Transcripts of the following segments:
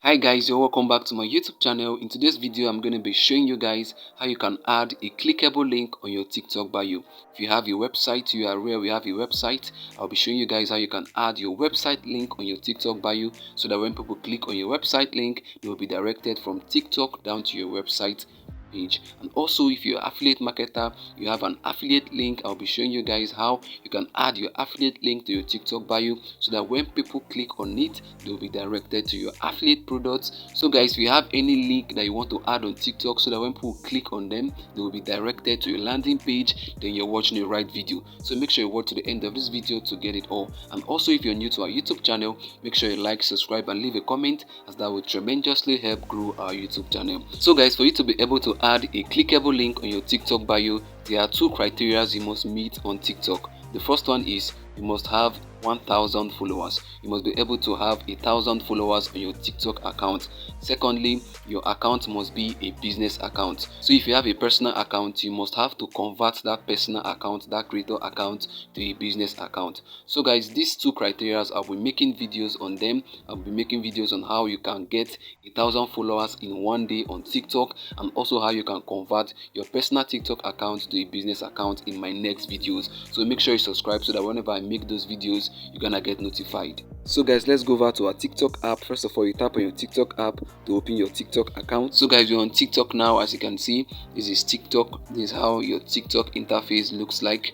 Hi guys, you're welcome back to my YouTube channel. In today's video, I'm going to be showing you guys how you can add a clickable link on your TikTok bio. If you have your website URL, we have a website. I'll be showing you guys how you can add your website link on your TikTok bio so that when people click on your website link, they will be directed from TikTok down to your website page. And also, if you're an affiliate marketer, you have an affiliate link. I'll be showing you guys how you can add your affiliate link to your TikTok bio so that when people click on it, they'll be directed to your affiliate products. So guys, if you have any link that you want to add on TikTok so that when people click on them, they will be directed to your landing page, then you're watching the right video. So make sure you watch to the end of this video to get it all. And also, if you're new to our YouTube channel, make sure you like, subscribe and leave a comment, as that will tremendously help grow our YouTube channel. So guys, for you to be able to add a clickable link on your TikTok bio, there are two criteria you must meet on TikTok. The first one is you must have 1,000 followers. You must be able to have 1,000 followers on your TikTok account. Secondly, your account must be a business account. So if you have a personal account, you must have to convert that personal account, that creator account, to a business account. So guys, these two criteria, I'll be making videos on them. I'll be making videos on how you can get 1,000 followers in one day on TikTok, and also how you can convert your personal TikTok account to a business account in my next videos. So make sure you subscribe so that whenever I make those videos, you're gonna get notified. So guys, let's go over to our TikTok app. First of all, you tap on your TikTok app to open your TikTok account. So guys, you're on TikTok now. As you can see, this is TikTok. This is how your TikTok interface looks like.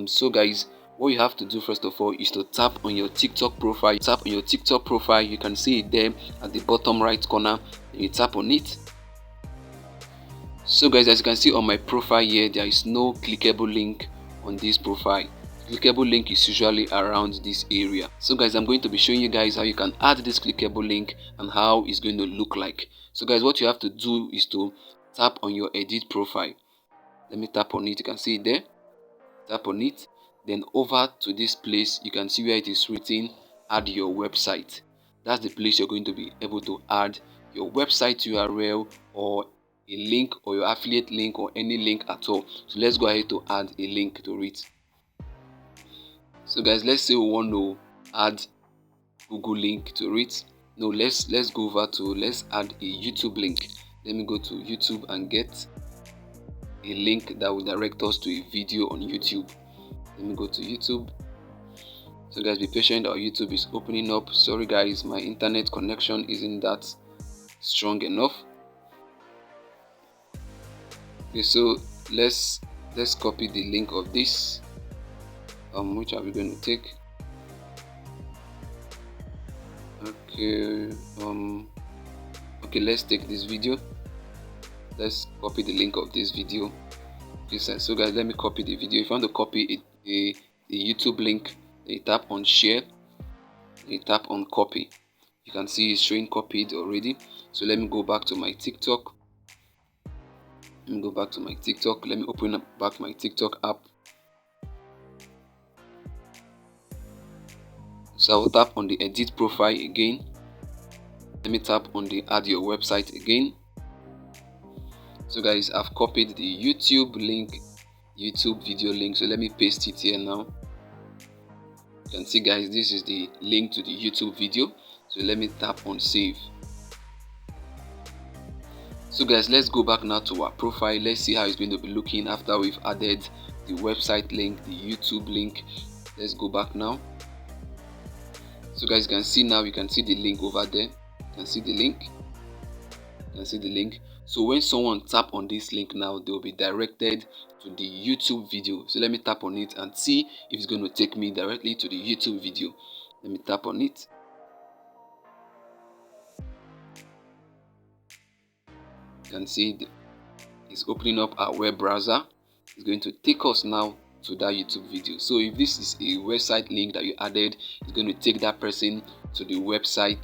So guys, what you have to do first of all is to tap on your TikTok profile. Tap on your TikTok profile. You can see it there at the bottom right corner. And you tap on it. So guys, as you can see on my profile here, there is no clickable link on this profile. Clickable link is usually around this area. So guys, I'm going to be showing you guys how you can add this clickable link and how it's going to look like. So guys, what you have to do is to tap on your edit profile. Let me tap on it. You can see it there. Tap on it. Then over to this place, you can see where it is written add your website. That's the place you're going to be able to add your website URL or a link or your affiliate link or any link at all. So let's go ahead to add a link to it. So guys, let's say we want to add Google link to it. No, let's go over to let's add a YouTube link. Let me go to YouTube and get a link that will direct us to a video on YouTube. Let me go to YouTube. So guys, be patient, our YouTube is opening up. Sorry guys, my internet connection isn't that strong enough. Okay, so let's copy the link of this. Which are we going to take? Okay, okay, let's take this video. Let's copy the link of this video. So guys, let me copy the video. If you want to copy a YouTube link, you tap on share, you tap on copy. You can see it's showing copied already. So let me go back to my TikTok. Let me go back to my TikTok. Let me open up back my TikTok app. So I will tap on the edit profile again. Let me tap on the add your website again. So guys, I've copied the YouTube link, YouTube video link. So let me paste it here now. You can see guys, this is the link to the YouTube video. So let me tap on save. So guys, let's go back now to our profile. Let's see how it's going to be looking after we've added the website link, the YouTube link. Let's go back now. So guys, you can see now, you can see the link over there. You can see the link. You can see the link. So when someone tap on this link now, they will be directed to the YouTube video. So let me tap on it and see if it's going to take me directly to the YouTube video. Let me tap on it. You can see it's opening up our web browser. It's going to take us now to that YouTube video. So if this is a website link that you added, it's going to take that person to the website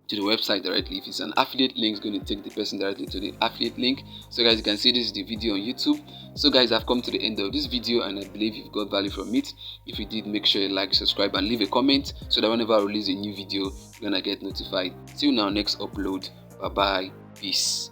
directly. If it's an affiliate link, it's going to take the person directly to the affiliate link. So guys, you can see this is the video on YouTube. So guys, I've come to the end of this video and I believe you've got value from it. If you did, make sure you like, subscribe and leave a comment so that whenever I release a new video, you're gonna get notified. See you now next upload. Bye bye. Peace.